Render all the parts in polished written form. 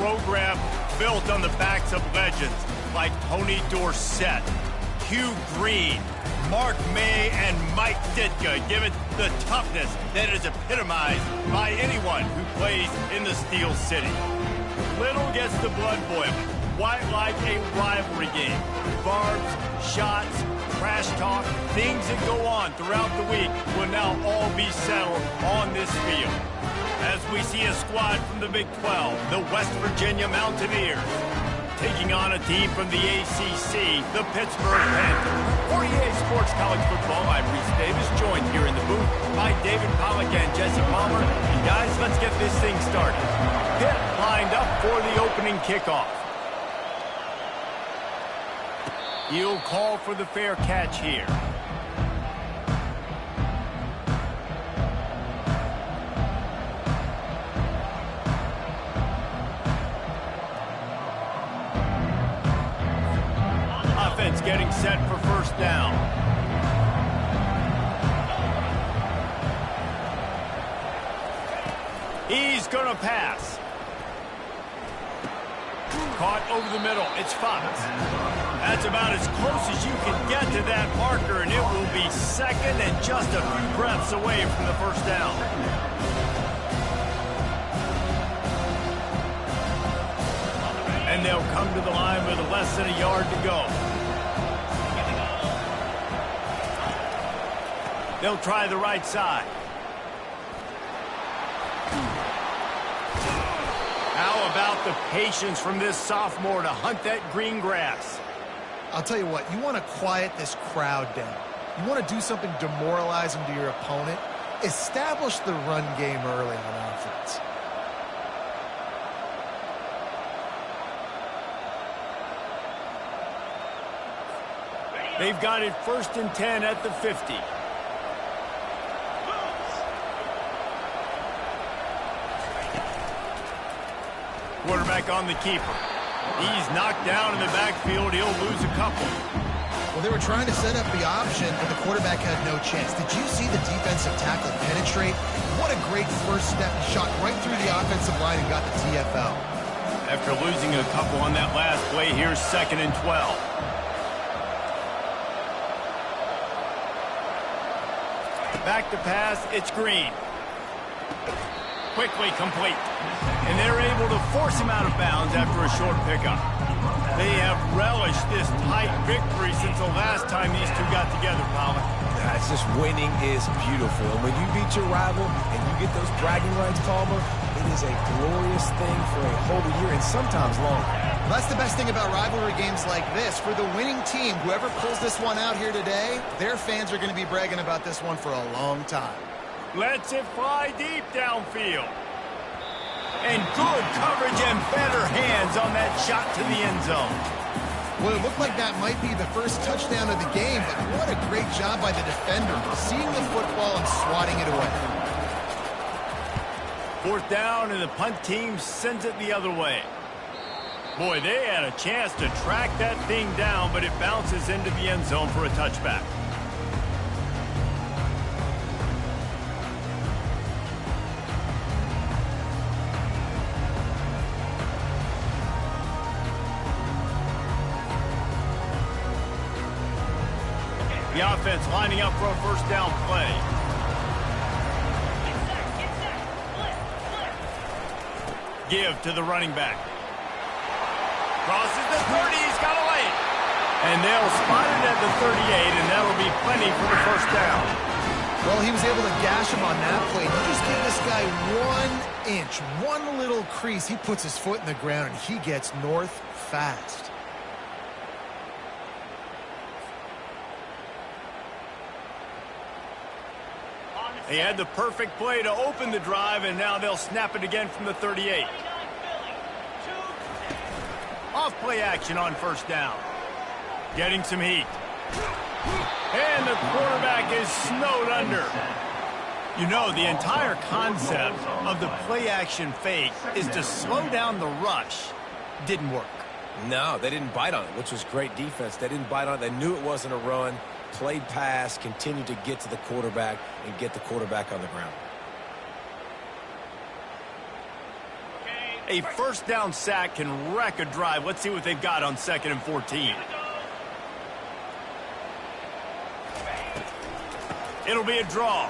program built on the backs of legends like Tony Dorsett, Hugh Green, Mark May, and Mike Ditka give it the toughness that is epitomized by anyone who plays in the Steel City. Little gets the blood boiling. Why like a rivalry game? Barbs, shots, trash talk, things that go on throughout the week will now all be settled on this field. As we see a squad from the Big 12, the West Virginia Mountaineers, taking on a team from the ACC, the Pittsburgh Panthers. For EA Sports College Football, I'm Reese Davis, joined here in the booth by David Pollack and Jesse Palmer. And guys, let's get this thing started. Pitt lined up for the opening kickoff. He'll call for the fair catch here. Offense getting set for first down. He's going to pass. Caught over the middle. It's Fox. That's about as close as you can get to that marker, and it will be second and just a few breaths away from the first down. And they'll come to the line with less than a yard to go. They'll try the right side. How about the patience from this sophomore to hunt that green grass? I'll tell you what, you want to quiet this crowd down. You want to do something demoralizing to your opponent. Establish the run game early on offense. They've got it 1st and 10 at the 50. Quarterback on the keeper. He's knocked down in the backfield. He'll lose a couple. Well, they were trying to set up the option, but the quarterback had no chance. Did you see the defensive tackle penetrate? What a great first step. He shot right through the offensive line and got the TFL. After losing a couple on that last play, here's 2nd and 12. Back to pass, it's Green. Quickly complete. And they're able to force him out of bounds after a short pickup. They have relished this tight victory since the last time these two got together, Pollack. It's just winning is beautiful. And when you beat your rival and you get those bragging rights, Palmer, it is a glorious thing for a whole year and sometimes longer. Well, that's the best thing about rivalry games like this. For the winning team, whoever pulls this one out here today, their fans are going to be bragging about this one for a long time. Lets it fly deep downfield. And good coverage and better hands on that shot to the end zone. Well, it looked like that might be the first touchdown of the game, but what a great job by the defender, seeing the football and swatting it away. 4th down, and the punt team sends it the other way. Boy, they had a chance to track that thing down, but it bounces into the end zone for a touchback. The offense lining up for a first down play. Give to the running back. Crosses the 30, he's got a lane. And they'll spot it at the 38, and that'll be plenty for the first down. Well, he was able to gash him on that play. You just give this guy 1 inch, one little crease. He puts his foot in the ground, and he gets north fast. They had the perfect play to open the drive, and now they'll snap it again from the 38. Off play action on first down. Getting some heat. And the quarterback is snowed under. You know, the entire concept of the play action fake is to slow down the rush. Didn't work. No, they didn't bite on it, which was great defense. They didn't bite on it. They knew it wasn't a run. Played pass, continued to get to the quarterback and get the quarterback on the ground. Okay, A first down sack can wreck a drive. Let's see what they've got on 2nd and 14. It'll be a draw.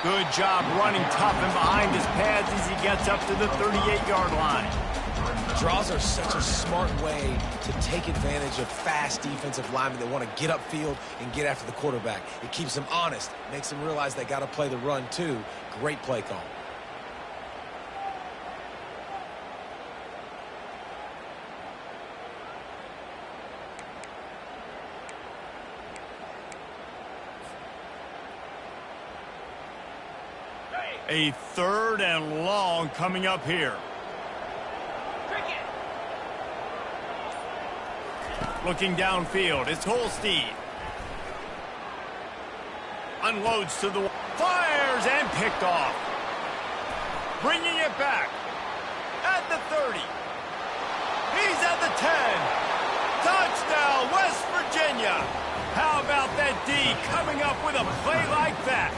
Good job running tough and behind his pads as he gets up to the 38-yard line. Draws are such a smart way to take advantage of fast defensive linemen that want to get upfield and get after the quarterback. It keeps them honest, makes them realize they got to play the run too. Great play call. A 3rd and long coming up here. Looking downfield, it's Holstein. Unloads to the... Fires and picked off. Bringing it back. At the 30. He's at the 10. Touchdown, West Virginia. How about that D coming up with a play like that?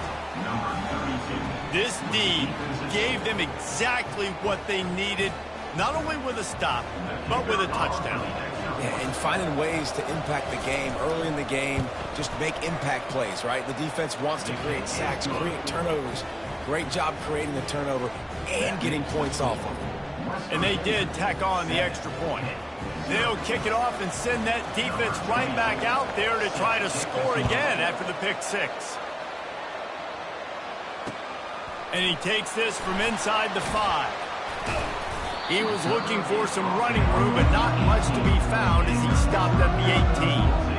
This D gave them exactly what they needed, not only with a stop, but with a touchdown. Yeah, and finding ways to impact the game early in the game, just make impact plays, right? The defense wants to create sacks, create turnovers. Great job creating the turnover and getting points off of it. And they did tack on the extra point. They'll kick it off and send that defense right back out there to try to score again after the pick 6. And he takes this from inside the 5. He was looking for some running room, but not much to be found as he stopped at the 18.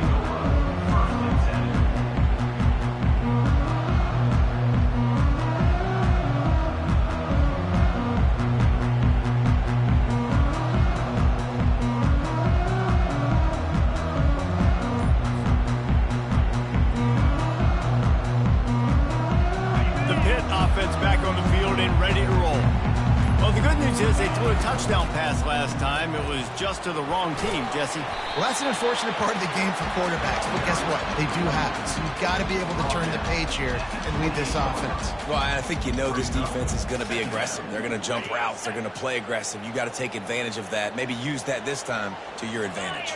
Back on the field and ready to roll. Well, the good news is they threw a touchdown pass last time. It was just to the wrong team, Jesse. Well, that's an unfortunate part of the game for quarterbacks, but guess what? They do happen. So you've got to be able to turn the page here and lead this offense. Well, I think you know this defense is going to be aggressive. They're going to jump routes. They're going to play aggressive. You got to take advantage of that. Maybe use that this time to your advantage.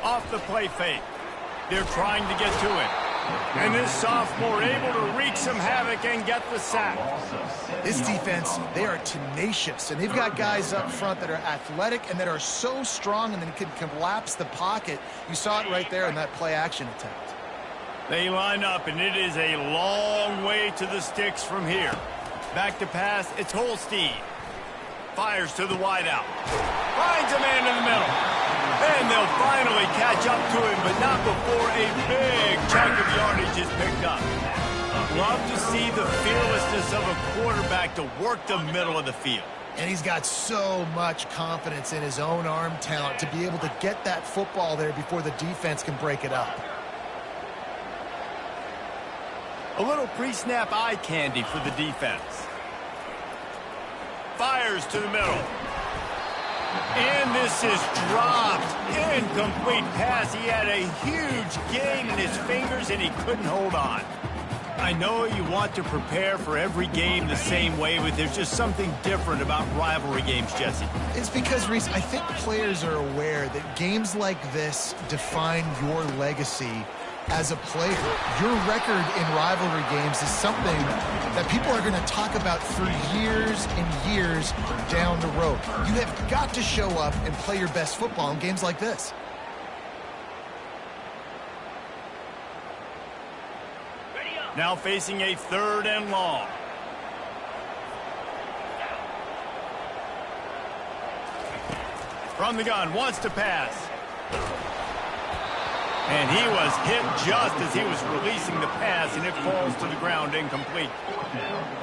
Off the play fake. They're trying to get to it. And this sophomore able to wreak some havoc and get the sack. This defense, they are tenacious, and they've got guys up front that are athletic and that are so strong and then can collapse the pocket. You saw it right there in that play-action attempt. They line up, and it is a long way to the sticks from here. Back to pass, it's Holstein. Fires to the wideout. Finds a man in the middle. And they'll finally catch up to him, but not before a big chunk of yardage is picked up. Love to see the fearlessness of a quarterback to work the middle of the field. And he's got so much confidence in his own arm talent to be able to get that football there before the defense can break it up. A little pre-snap eye candy for the defense. Fires to the middle. And this is dropped. Incomplete pass. He had a huge gain in his fingers, and he couldn't hold on. I know you want to prepare for every game the same way, but there's just something different about rivalry games, Jesse. It's because, Reese, I think players are aware that games like this define your legacy as a player. Your record in rivalry games is something that people are going to talk about for years and years down the road. You have got to show up and play your best football in games like this. Now facing a 3rd and long. From the gun, wants to pass. And he was hit just as he was releasing the pass, and it falls to the ground incomplete.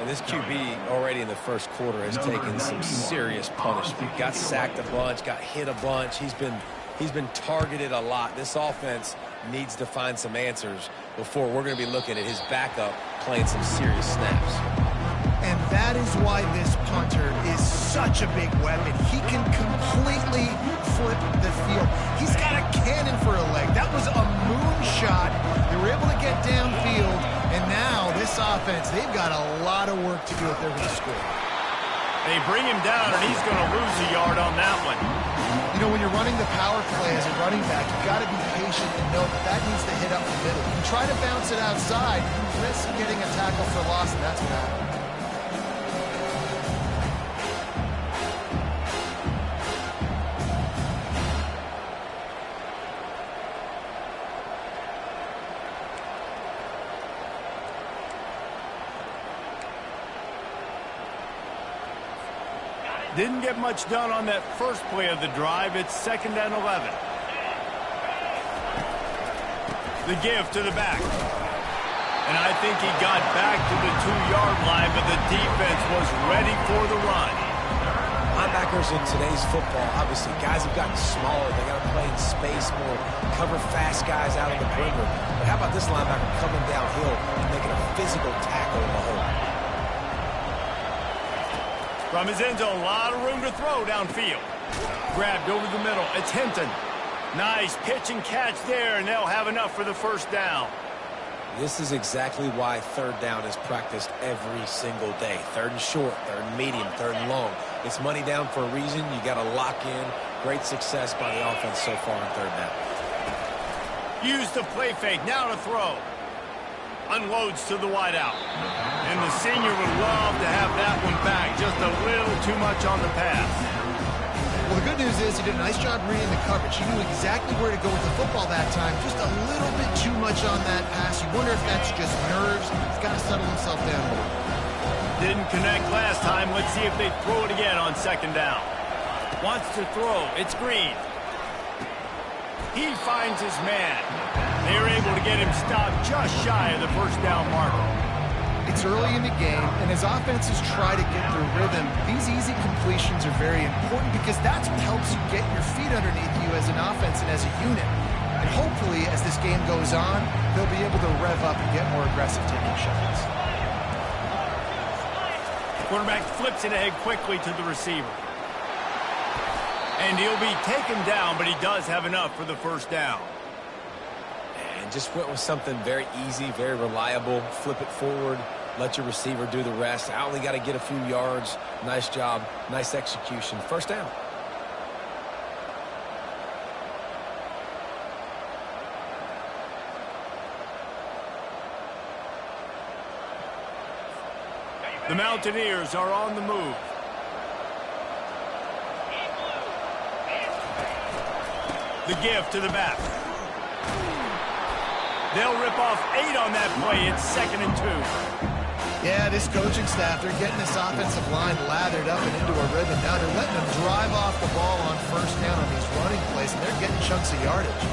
And this QB already in the first quarter has taken some serious punishment. Got sacked a bunch, got hit a bunch. He's been targeted a lot. This offense needs to find some answers before we're going to be looking at his backup playing some serious snaps. And that is why this punter is such a big weapon. He can completely flip the field. He's got a cannon for a leg. That was a moonshot. They were able to get downfield And now this offense, they've got a lot of work to do if they're going to score. They bring him down, and he's going to lose a yard on that one. You know, when you're running the power play as a running back, you've got to be patient and know that that needs to hit up the middle. You try to bounce it outside, you risk getting a tackle for loss, and that's what happened. Didn't get much done on that first play of the drive. It's 2nd and 11. The give to the back. And I think he got back to the 2-yard line, but the defense was ready for the run. Linebackers in today's football, obviously, guys have gotten smaller. They got to play in space more, cover fast guys out on the perimeter. But how about this linebacker coming downhill and making a physical tackle in the hole? From his end zone, a lot of room to throw downfield. Grabbed over the middle. It's Hinton. Nice pitch and catch there, and they'll have enough for the first down. This is exactly why 3rd down is practiced every single day. 3rd and short, 3rd and medium, 3rd and long. It's money down for a reason. You got to lock in. Great success by the offense so far on 3rd down. Use the play fake. Now to throw. Unloads to the wideout. And the senior would love to have that one back. Just a little too much on the pass. Well, the good news is he did a nice job reading the coverage. He knew exactly where to go with the football that time. Just a little bit too much on that pass. You wonder if that's just nerves. He's got to settle himself down a little. Didn't connect last time. Let's see if they throw it again on 2nd down. Wants to throw. It's Green. He finds his man. They're able to get him stopped just shy of the first down marker. It's early in the game, and as offenses try to get their rhythm, these easy completions are very important because that's what helps you get your feet underneath you as an offense and as a unit. And hopefully, as this game goes on, they'll be able to rev up and get more aggressive taking shots. Quarterback flips it ahead quickly to the receiver. And he'll be taken down, but he does have enough for the first down. And just went with something very easy, very reliable. Flip it forward, let your receiver do the rest. I only got to get a few yards. Nice job, nice execution. First down. The Mountaineers are on the move. The give to the back. They'll rip off 8 on that play. It's 2nd and 2. Yeah, this coaching staff, they're getting this offensive line lathered up and into a rhythm. Now they're letting them drive off the ball on first down on these running plays, and they're getting chunks of yardage.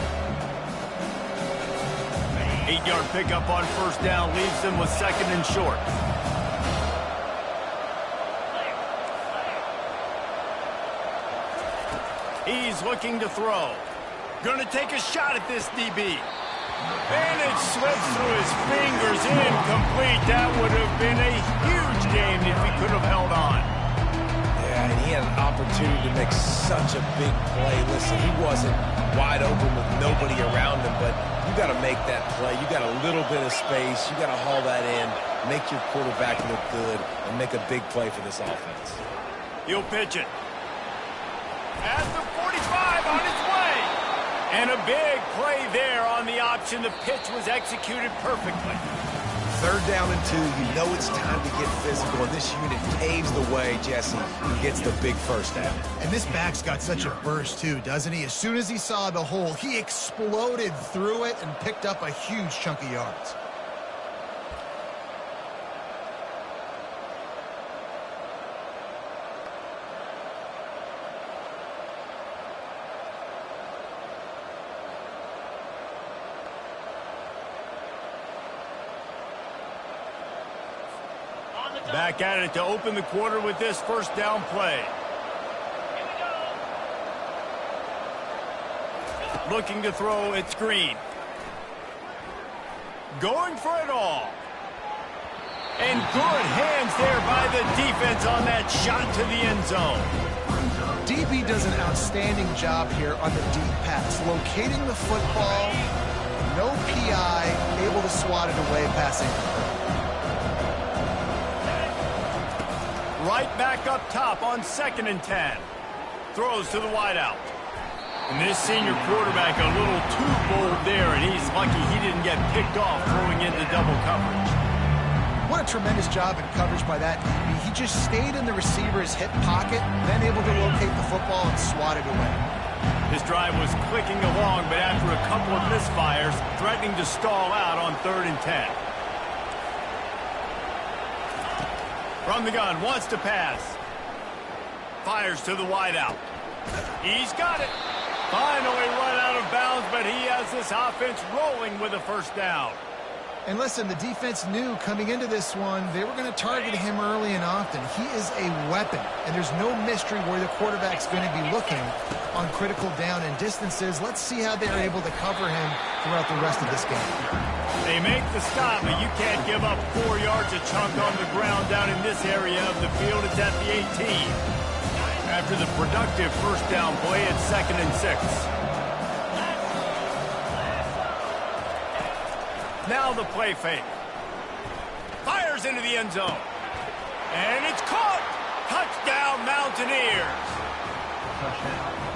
8-yard pickup on first down leaves them with 2nd and short. He's looking to throw. Going to take a shot at this DB. And it slips through his fingers, incomplete. That would have been a huge game if he could have held on. Yeah, and he had an opportunity to make such a big play. Listen, he wasn't wide open with nobody around him, but you got to make that play. You got a little bit of space. You got to haul that in, make your quarterback look good, and make a big play for this offense. He'll pitch it. At the 45 on its way. And a big play there on the option. The pitch was executed perfectly. 3rd down and 2. You know it's time to get physical, and this unit paves the way, Jesse. He gets the big first down. And this back's got such a burst, too, doesn't he? As soon as he saw the hole, he exploded through it and picked up a huge chunk of yards. Back at it to open the quarter with this first down play. Looking to throw, it's Green. Going for it all. And good hands there by the defense on that shot to the end zone. DB does an outstanding job here on the deep pass, locating the football, No PI, able to swat it away, passing. Right back up top on 2nd and 10. Throws to the wideout. And this senior quarterback a little too bold there, and he's lucky he didn't get picked off throwing into double coverage. What a tremendous job in coverage by that DB. He just stayed in the receiver's hip pocket, then able to locate the football and swat it away. This drive was clicking along, but after a couple of misfires, threatening to stall out on 3rd and 10. From the gun, wants to pass. Fires to the wideout. He's got it. Finally run out of bounds, but he has this offense rolling with a first down. And listen, the defense knew coming into this one, they were going to target him early and often. He is a weapon, and there's no mystery where the quarterback's going to be looking on critical down and distances. Let's see how they're able to cover him throughout the rest of this game. They make the stop, but you can't give up 4 yards a chunk on the ground down in this area of the field. It's at the 18. After the productive first down play, it's 2nd and 6. Now the play fake. Fires into the end zone. And it's caught. Touchdown, Mountaineers.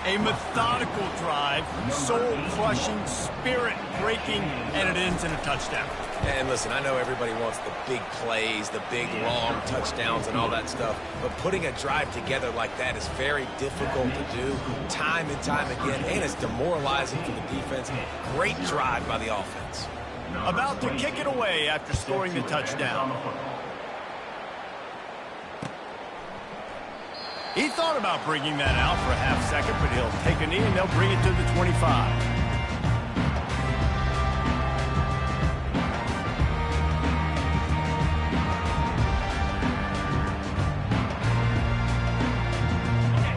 A methodical drive, soul-crushing, spirit-breaking, and it ends in a touchdown. And listen, I know everybody wants the big plays, the big, long touchdowns and all that stuff, but putting a drive together like that is very difficult to do time and time again, and it's demoralizing for the defense. Great drive by the offense. About to kick it away after scoring the touchdown. He thought about bringing that out for a half second, but he'll take a knee and they'll bring it to the 25.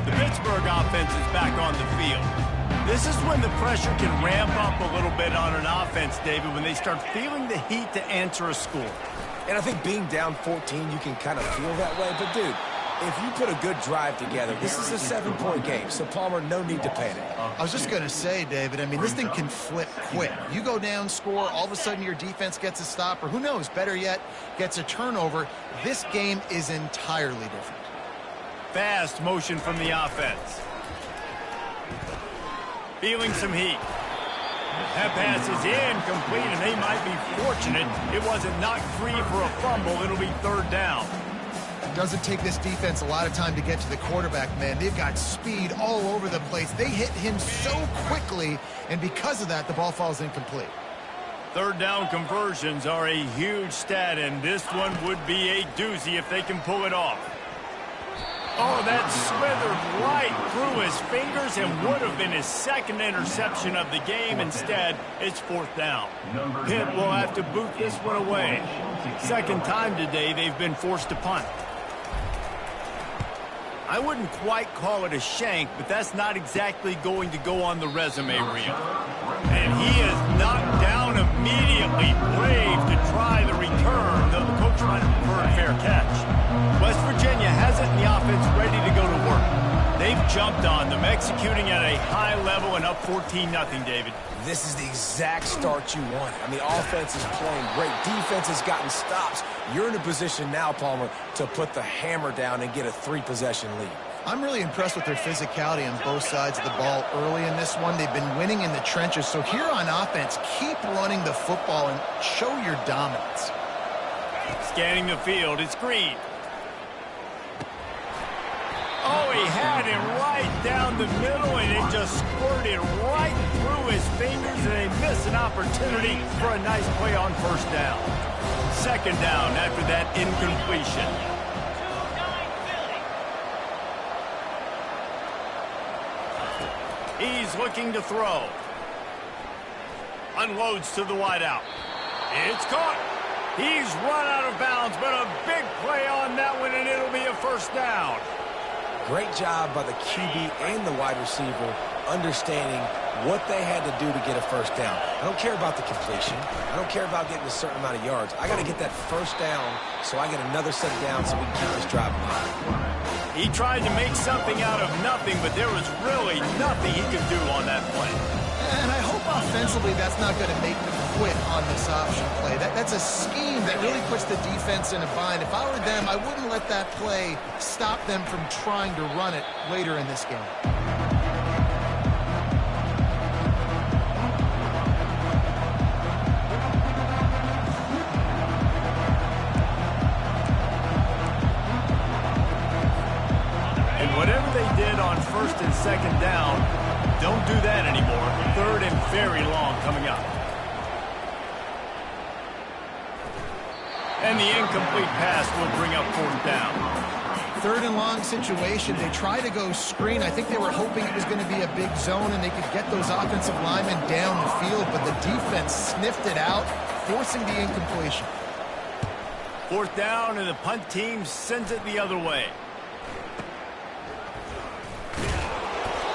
The Pittsburgh offense is back on the field. This is when the pressure can ramp up a little bit on an offense, David, when they start feeling the heat to answer a score. And I think being down 14, you can kind of feel that way. But, dude, if you put a good drive together, this is a 7-point game. So, Palmer, no need to panic. I was just going to say, David, I mean, this thing can flip quick. You go down, score, all of a sudden your defense gets a stop, or who knows, better yet, gets a turnover. This game is entirely different. Fast motion from the offense. Feeling some heat. That pass is incomplete, and they might be fortunate it wasn't knocked free for a fumble. It'll be 3rd down. It doesn't take this defense a lot of time to get to the quarterback, man. They've got speed all over the place. They hit him so quickly, and because of that, the ball falls incomplete. 3rd down conversions are a huge stat, and this one would be a doozy if they can pull it off. Oh, that slithered right through his fingers and would have been his 2nd interception of the game. Instead, it's 4th down. Pitt will have to boot this one away. 2nd time today they've been forced to punt. I wouldn't quite call it a shank, but that's not exactly going to go on the resume reel. And he is knocked down immediately. Brave to try the return, though the coach might have preferred a fair catch. West Virginia has it in the offense ready to go to work. They've jumped on them, executing at a high level and up 14-0, David. This is the exact start you want. I mean, offense is playing great. Defense has gotten stops. You're in a position now, Palmer, to put the hammer down and get a 3-possession lead. I'm really impressed with their physicality on both sides of the ball early in this one. They've been winning in the trenches. So here on offense, keep running the football and show your dominance. Scanning the field, it's Green. Oh, he had him right down the middle, and it just squirted right through his fingers, and they missed an opportunity for a nice play on 1st down. 2nd down after that incompletion. He's looking to throw. Unloads to the wideout. It's caught. He's run out of bounds, but a big play on that one, and it'll be a 1st down. Great job by the QB and the wide receiver understanding what they had to do to get a 1st down. I don't care about the completion. I don't care about getting a certain amount of yards. I got to get that 1st down so I get another set down so we can keep this drive alive. He tried to make something out of nothing, but there was really nothing he could do on that play. And I hope offensively, that's not going to make them quit on this option play. That's a scheme that really puts the defense in a bind. If I were them, I wouldn't let that play stop them from trying to run it later in this game. Whatever they did on first and second down, don't do that anymore. Third and very long coming up. And the incomplete pass will bring up fourth down. Third and long situation. They try to go screen. I think they were hoping it was going to be a big zone and they could get those offensive linemen down the field, but the defense sniffed it out, forcing the incompletion. Fourth down, and the punt team sends it the other way.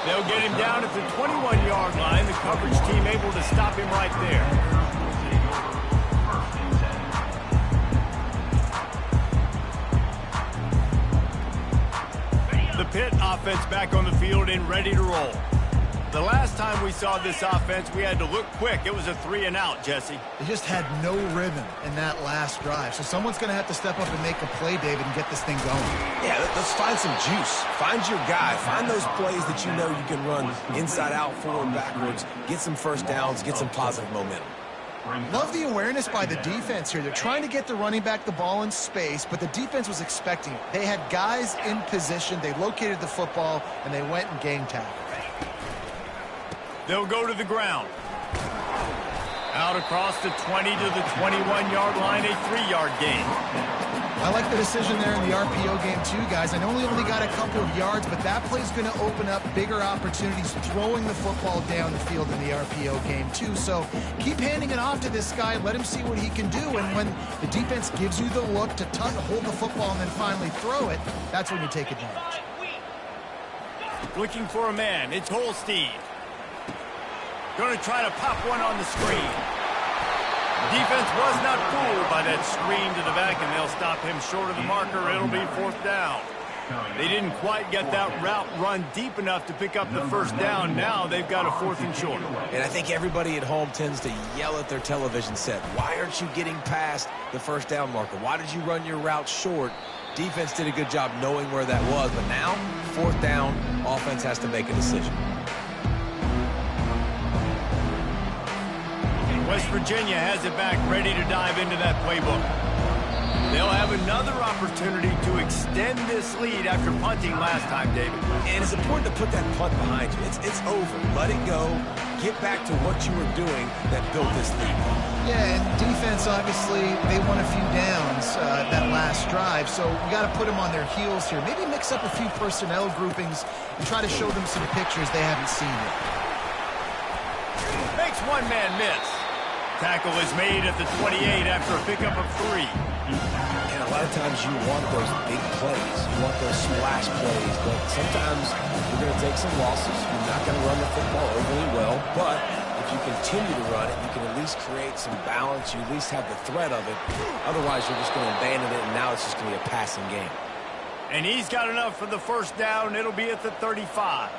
They'll get him down at the 21-yard line. The coverage team able to stop him right there. The Pitt offense back on the field and ready to roll. The last time we saw this offense, we had to look quick. It was a 3-and-out, Jesse. They just had no rhythm in that last drive. So someone's going to have to step up and make a play, David, and get this thing going. Yeah, let's find some juice. Find your guy. Find those plays that you know you can run inside out, forward, backwards. Get some first downs. Get some positive momentum. Love the awareness by the defense here. They're trying to get the running back the ball in space, but the defense was expecting it. They had guys in position. They located the football, and they went and game tackled. They'll go to the ground. Out across the 20 to the 21-yard line, a 3-yard gain. I like the decision there in the RPO game too, guys. I know we only got a couple of yards, but that play's going to open up bigger opportunities throwing the football down the field in the RPO game too. So keep handing it off to this guy. Let him see what he can do. And when the defense gives you the look to hold the football and then finally throw it, that's when you take advantage. Looking for a man. It's Holstein. Going to try to pop one on the screen. Defense was not fooled by that screen to the back, and they'll stop him short of the marker. It'll be fourth down. They didn't quite get that route run deep enough to pick up the first down. Now they've got a fourth and short. And I think everybody at home tends to yell at their television set. Why aren't you getting past the first down marker? Why did you run your route short? Defense did a good job knowing where that was, but now, fourth down, offense has to make a decision. West Virginia has it back, ready to dive into that playbook. They'll have another opportunity to extend this lead after punting last time, David. And it's important to put that punt behind you. It's over. Let it go. Get back to what you were doing that built this lead. Yeah, and defense, obviously, they won a few downs that last drive, so we got to put them on their heels here. Maybe mix up a few personnel groupings and try to show them some pictures they haven't seen yet. Makes one man miss. Tackle is made at the 28 after a pickup of 3. And a lot of times you want those big plays. You want those splash plays. But sometimes you're going to take some losses. You're not going to run the football overly well. But if you continue to run it, you can at least create some balance. You at least have the threat of it. Otherwise, you're just going to abandon it, and now it's just going to be a passing game. And he's got enough for the first down. It'll be at the 35.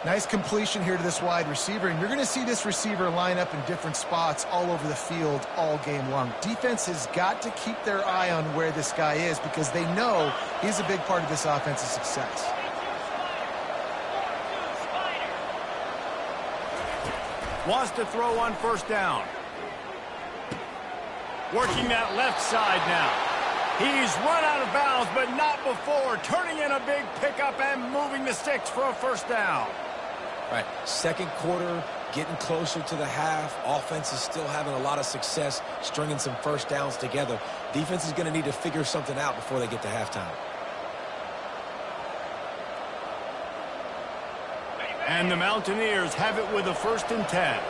Nice completion here to this wide receiver, and you're going to see this receiver line up in different spots all over the field all game long. Defense has got to keep their eye on where this guy is because they know he's a big part of this offense's success. Wants to throw on first down. Working that left side now. He's run out of bounds, but not before. Turning in a big pickup and moving the sticks for a first down. Right, second quarter, getting closer to the half. Offense is still having a lot of success stringing some first downs together. Defense is going to need to figure something out before they get to halftime. And the Mountaineers have it with a 1st and 10.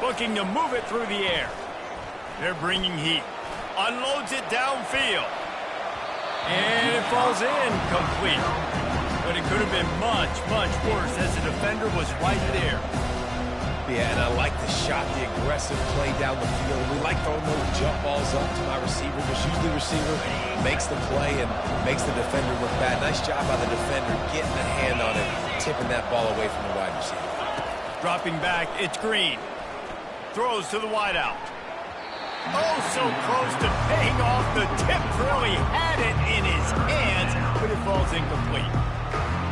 Looking to move it through the air. They're bringing heat. Unloads it downfield. And it falls in complete. But it could have been much, much worse as the defender was right there. Yeah, and I like the shot, the aggressive play down the field. We like throwing those jump balls up to my receiver. Just usually the receiver makes the play and makes the defender look bad. Nice job by the defender getting a hand on it, tipping that ball away from the wide receiver. Dropping back, it's Green. Throws to the wideout. Oh, so close to paying off the tip. Really had it in his hands, but it falls incomplete.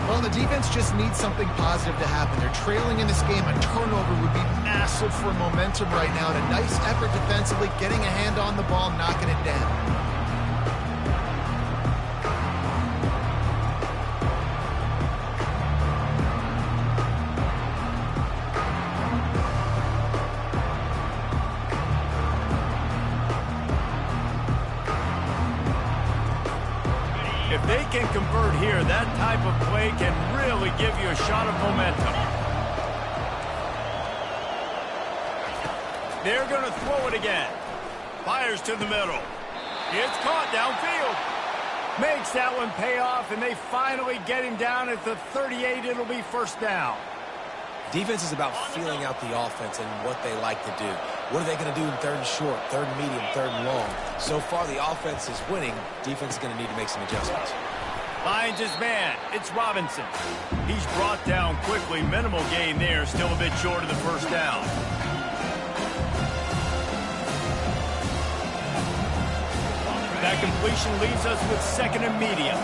Well, the defense just needs something positive to happen. They're trailing in this game. A turnover would be massive for momentum right now. And a nice effort defensively, getting a hand on the ball, knocking it down. If they can convert here, that type of play can really give you a shot of momentum. They're going to throw it again. Fires to the middle. It's caught downfield. Makes that one pay off, and they finally get him down at the 38. It'll be first down. Defense is about feeling out the offense and what they like to do. What are they going to do in third and short, third and medium, third and long? So far, the offense is winning. Defense is going to need to make some adjustments. Finds his man. It's Robinson. He's brought down quickly. Minimal gain there. Still a bit short of the first down. That completion leaves us with second and medium.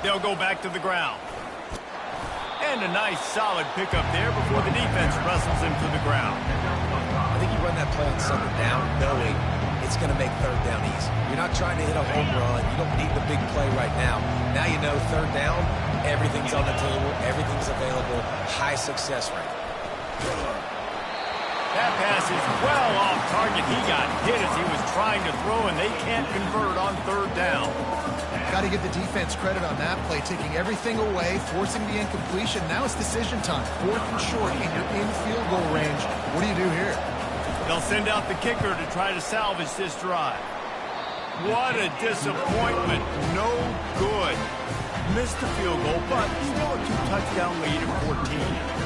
They'll go back to the ground. And a nice solid pickup there before the defense wrestles him to the ground. I think you run that play on second down knowing it's going to make third down easy. You're not trying to hit a home run. You don't need the big play right now. Now you know third down, everything's on the table, everything's available, high success rate. That pass is well off target. He got hit as he was trying to throw, and they can't convert on third down. Got to give the defense credit on that play, taking everything away, forcing the incompletion. Now it's decision time. Fourth and short, and you're in field goal range. What do you do here? They'll send out the kicker to try to salvage this drive. What a disappointment. No good. Missed the field goal, but still a two-touchdown lead at 14.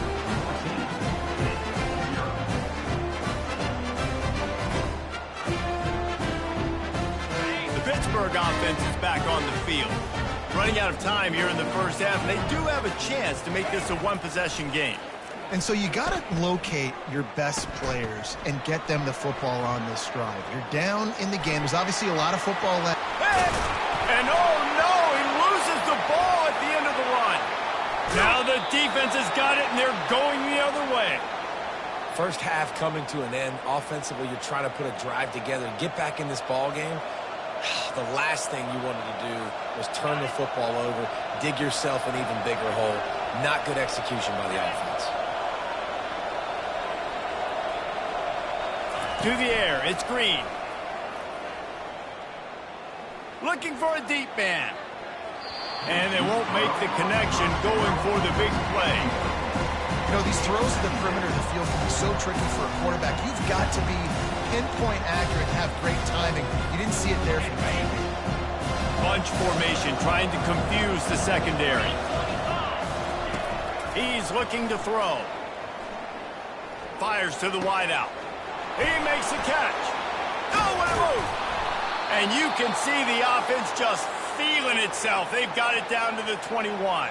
Pittsburgh offense is back on the field. Running out of time here in the first half, and they do have a chance to make this a one-possession game. And so you got to locate your best players and get them the football on this drive. You're down in the game. There's obviously a lot of football left. And oh no, he loses the ball at the end of the run. Now the defense has got it, and they're going the other way. First half coming to an end. Offensively, you're trying to put a drive together and get back in this ball game. The last thing you wanted to do was turn the football over, dig yourself an even bigger hole. Not good execution by the offense. To the air, it's Green. Looking for a deep man. And they won't make the connection, going for the big play. You know, these throws to the perimeter of the field can be so tricky for a quarterback. You've got to be pinpoint accurate and have great timing. You didn't see it there from me. Bunch formation, trying to confuse the secondary. He's looking to throw. Fires to the wideout. He makes the catch. Oh, what a move! And you can see the offense just feeling itself. They've got it down to the 21.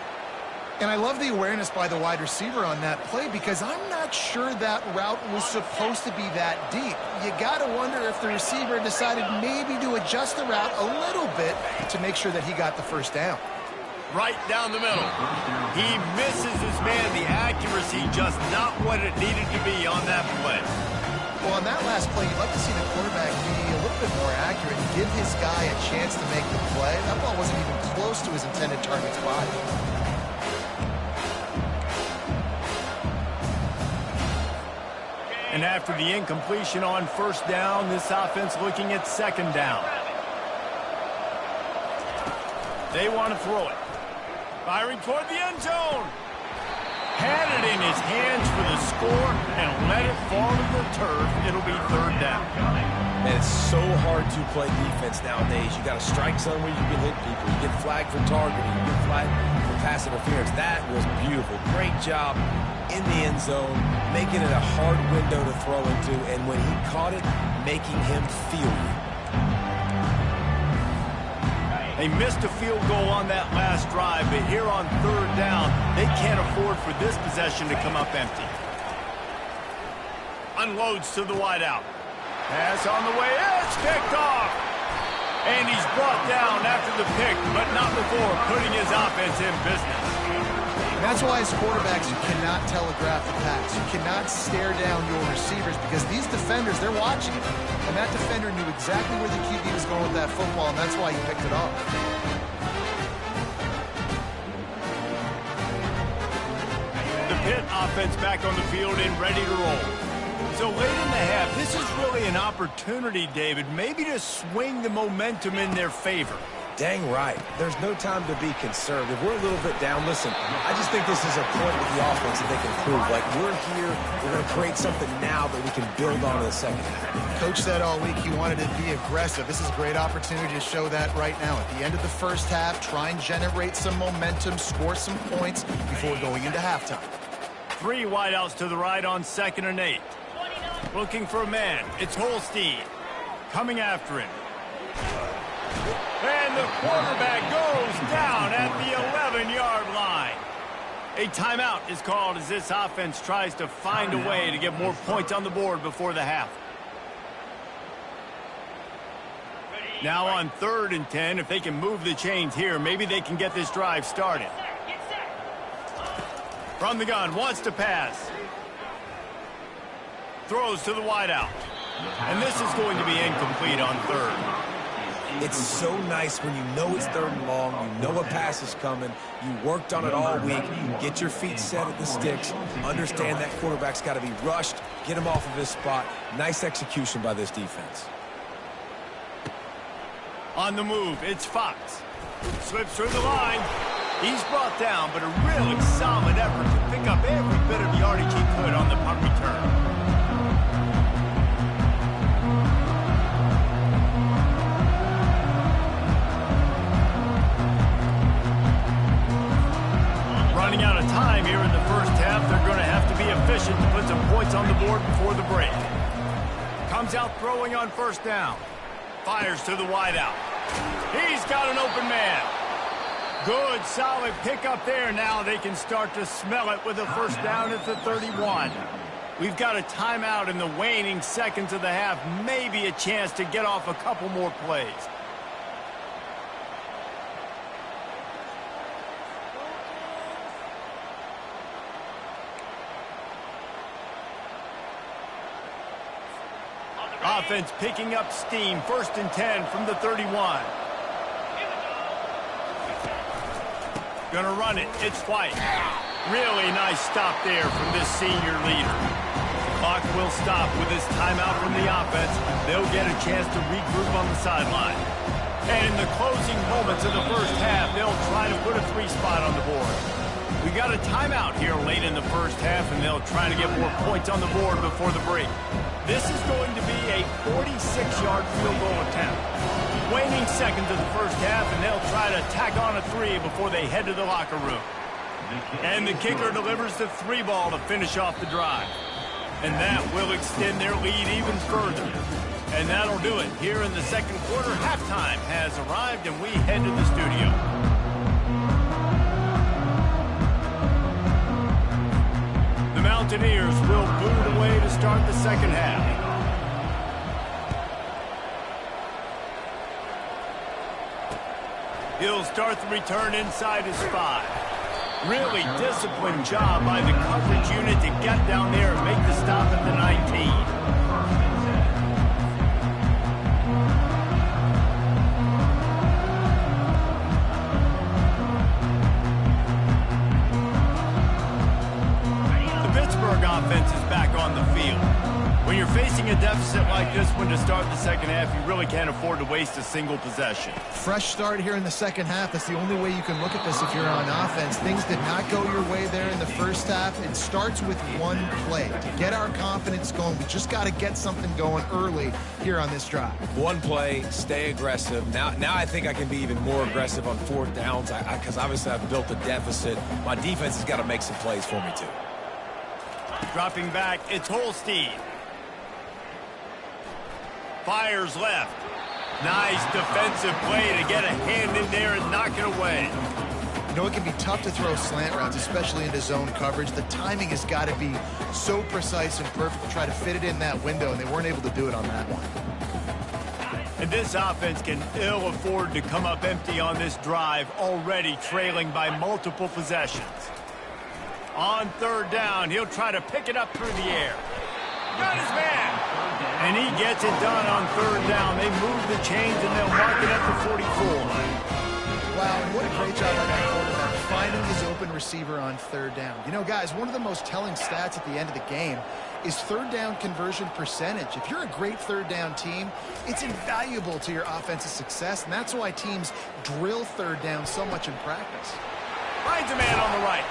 And I love the awareness by the wide receiver on that play because I'm not sure that route was supposed to be that deep. You got to wonder if the receiver decided maybe to adjust the route a little bit to make sure that he got the first down. Right down the middle. He misses his man. The accuracy just not what it needed to be on that play. Well, on that last play, you'd like to see the quarterback be a little bit more accurate and give his guy a chance to make the play. That ball wasn't even close to his intended target's body. And after the incompletion on first down, this offense looking at second down. They want to throw it. Firing toward the end zone. Had it in his hands for the score and let it fall to the turf. It'll be third down. Man, It's so hard to play defense nowadays. You got a strike zone where you can hit people. You get flagged for targeting. You get flagged for pass interference. That was beautiful. Great job in the end zone, making it a hard window to throw into, and when he caught it, making him feel it. They missed a field goal on that last drive, but here on third down, they can't afford for this possession to come up empty. Unloads to the wideout. Pass on the way, it's picked off. And he's brought down after the pick, but not before putting his offense in business. That's why as quarterbacks, you cannot telegraph the pass. You cannot stare down your receivers because these defenders, they're watching it. And that defender knew exactly where the QB was going with that football, and that's why he picked it off. The Pitt offense back on the field and ready to roll. So late in the half, this is really an opportunity, David, maybe to swing the momentum in their favor. Dang right. There's no time to be conservative. We're a little bit down. Listen, I just think this is a point with the offense that they can prove. Like, we're here, we're going to create something now that we can build on in the second half. Coach said all week he wanted to be aggressive. This is a great opportunity to show that right now. At the end of the first half, try and generate some momentum, score some points before going into halftime. 3 wideouts to the right on 2nd and 8. Looking for a man. It's Holstein. Coming after him. And the quarterback goes down at the 11-yard line. A timeout is called as this offense tries to find a way to get more points on the board before the half. Now on 3rd and 10, if they can move the chains here, maybe they can get this drive started. From the gun, wants to pass. Throws to the wideout. And this is going to be incomplete on 3rd. It's so nice when you know it's 3rd and long, you know a pass is coming, you worked on it all week, get your feet set at the sticks, understand that quarterback's got to be rushed, get him off of his spot. Nice execution by this defense. On the move, it's Fox. Slips through the line. He's brought down, but a really solid effort to pick up every bit of yardage he could on the punt return. Running out of time here in the first half. They're going to have to be efficient to put some points on the board before the break. Comes out throwing on 1st down. Fires to the wideout. He's got an open man. Good, solid pickup there. Now they can start to smell it with a 1st down at the 31. We've got a timeout in the waning seconds of the half. Maybe a chance to get off a couple more plays. Offense picking up steam. 1st and 10 from the 31. Gonna run it. It's White. Really nice stop there from this senior leader. Clock will stop with this timeout from the offense. They'll get a chance to regroup on the sideline. And in the closing moments of the first half, they'll try to put a 3 spot on the board. We got a timeout here late in the first half, and they'll try to get more points on the board before the break. This is going to be a 46-yard field goal attempt. Waning seconds of the first half, and they'll try to tack on a 3 before they head to the locker room. And the kicker delivers the 3 ball to finish off the drive. And that will extend their lead even further. And that'll do it. Here in the second quarter, halftime has arrived, and we head to the studio. The Mountaineers will boot away to start the second half. He'll start the return inside his 5. Really disciplined job by the coverage unit to get down there and make the stop at the 19. The Pittsburgh offense is back on the field. When you're facing a deficit like this one to start the second half, you really can't afford to waste a single possession. Fresh start here in the second half. That's the only way you can look at this if you're on offense. Things did not go your way there in the first half. It starts with one play. To get our confidence going, we just got to get something going early here on this drive. One play, stay aggressive. Now I think I can be even more aggressive on fourth downs because obviously I've built a deficit. My defense has got to make some plays for me too. Dropping back, it's Holstein. Fires left. Nice defensive play to get a hand in there and knock it away. You know, it can be tough to throw slant routes, especially into zone coverage. The timing has got to be so precise and perfect to try to fit it in that window, and they weren't able to do it on that one. And this offense can ill afford to come up empty on this drive, already trailing by multiple possessions. On third down, he'll try to pick it up through the air. Got his man. And he gets it done on third down. They move the chains and they'll mark it at the 44. Wow, and what a great job by that quarterback finding his open receiver on third down. You know, guys, one of the most telling stats at the end of the game is third down conversion percentage. If you're a great third down team, it's invaluable to your offensive success, and that's why teams drill third down so much in practice. Finds a man on the right.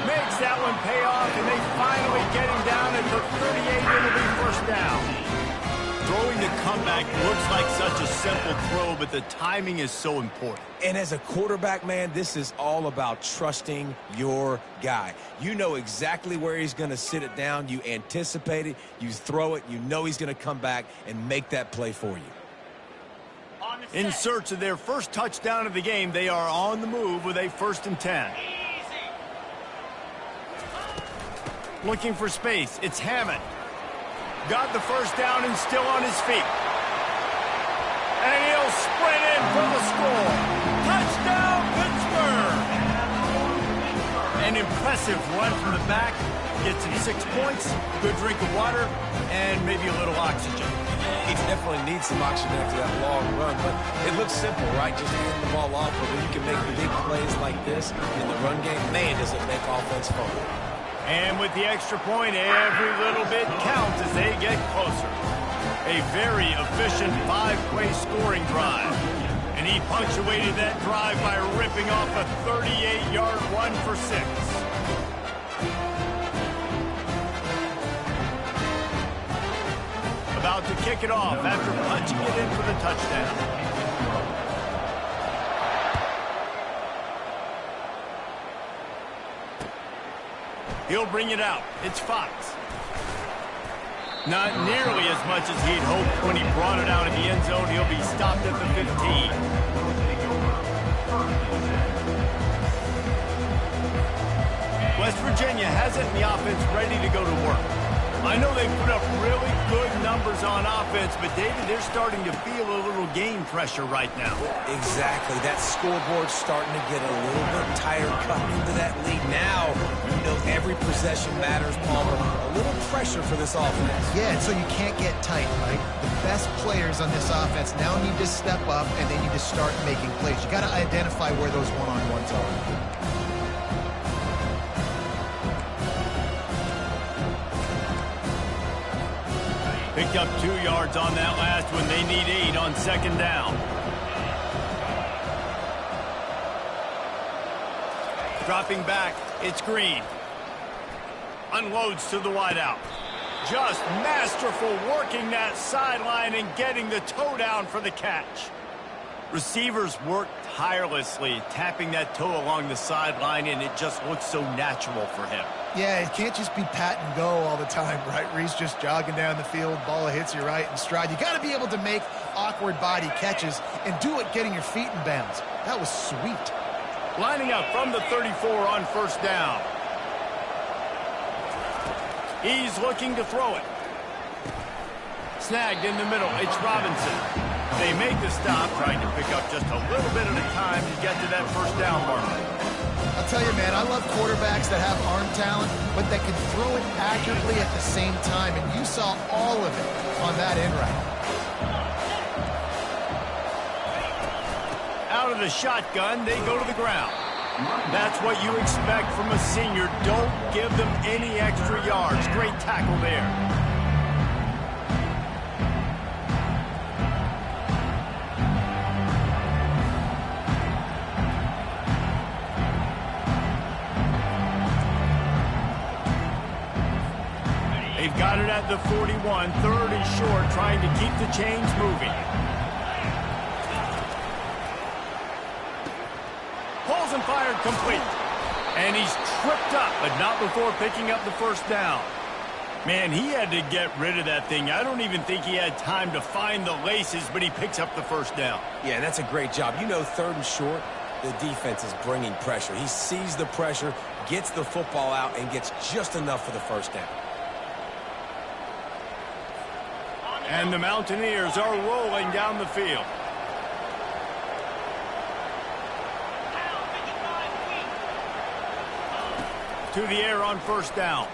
Makes that one pay off, and they finally get him down at the 38. It'll be first down. Throwing the comeback looks like such a simple throw, but the timing is so important. And as a quarterback, man, this is all about trusting your guy. You know exactly where he's going to sit it down. You anticipate it. You throw it. You know he's going to come back and make that play for you. In search of their first touchdown of the game, they are on the move with a 1st and 10. Looking for space. It's Hammond. Got the first down and still on his feet. And he'll sprint in for the score. Touchdown, Pittsburgh! An impressive run from the back. Gets him 6 points, good drink of water, and maybe a little oxygen. He definitely needs some oxygen after that long run, but it looks simple, right? Just hand the ball off, but when you can make big plays like this in the run game, man, does it make offense fun. And with the extra point, every little bit counts as they get closer. A very efficient 5-play scoring drive. And he punctuated that drive by ripping off a 38-yard run for 6. About to kick it off after punching it in for the touchdown. He'll bring it out. It's Fox. Not nearly as much as he'd hoped when he brought it out in the end zone. He'll be stopped at the 15. West Virginia has it in the offense ready to go to work. I know they put up really good numbers on offense, but David, they're starting to feel a little game pressure right now. Exactly. That scoreboard's starting to get a little bit tired cutting into that lead. Now, you know every possession matters, Palmer. A little pressure for this offense. Yeah, and so you can't get tight, right? The best players on this offense now need to step up, and they need to start making plays. You got to identify where those one-on-ones are. Picked up 2 yards on that last one. They need 8 on second down. Dropping back, it's Green. Unloads to the wideout. Just masterful working that sideline and getting the toe down for the catch. Receivers work tirelessly, tapping that toe along the sideline, and it just looks so natural for him. Yeah, it can't just be pat and go all the time, right? Reese just jogging down the field, ball hits you right in stride. You got to be able to make awkward body catches and do it getting your feet in bounds. That was sweet. Lining up from the 34 on first down. He's looking to throw it. Snagged in the middle. It's Robinson. They make the stop, trying to pick up just a little bit at a time to get to that first down mark. I'll tell you, man, I love quarterbacks that have arm talent, but that can throw it accurately at the same time, and you saw all of it on that end route. Out of the shotgun, they go to the ground. That's what you expect from a senior. Don't give them any extra yards. Great tackle there. got it at the 41. Third and short, trying to keep the chains moving. Pulls and fired complete. And he's tripped up, but not before picking up the first down. Man, he had to get rid of that thing. I don't even think he had time to find the laces, but he picks up the first down. Yeah, that's a great job. You know, third and short, the defense is bringing pressure. He sees the pressure, gets the football out, and gets just enough for the first down. And the Mountaineers are rolling down the field. To the air on first down.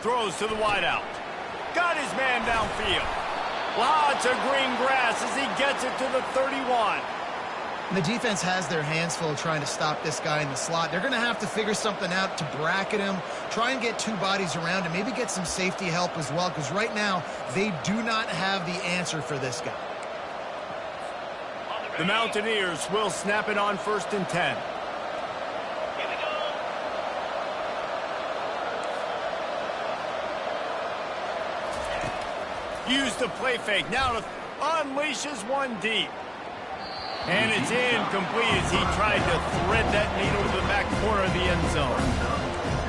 Throws to the wideout. Got his man downfield. Lots of green grass as he gets it to the 31. The defense has their hands full trying to stop this guy in the slot. They're going to have to figure something out to bracket him, try and get two bodies around him, maybe get some safety help as well, because right now they do not have the answer for this guy. The Mountaineers will snap it on first and 10. Use the play fake. Now unleashes one deep. And it's incomplete as he tried to thread that needle to the back corner of the end zone.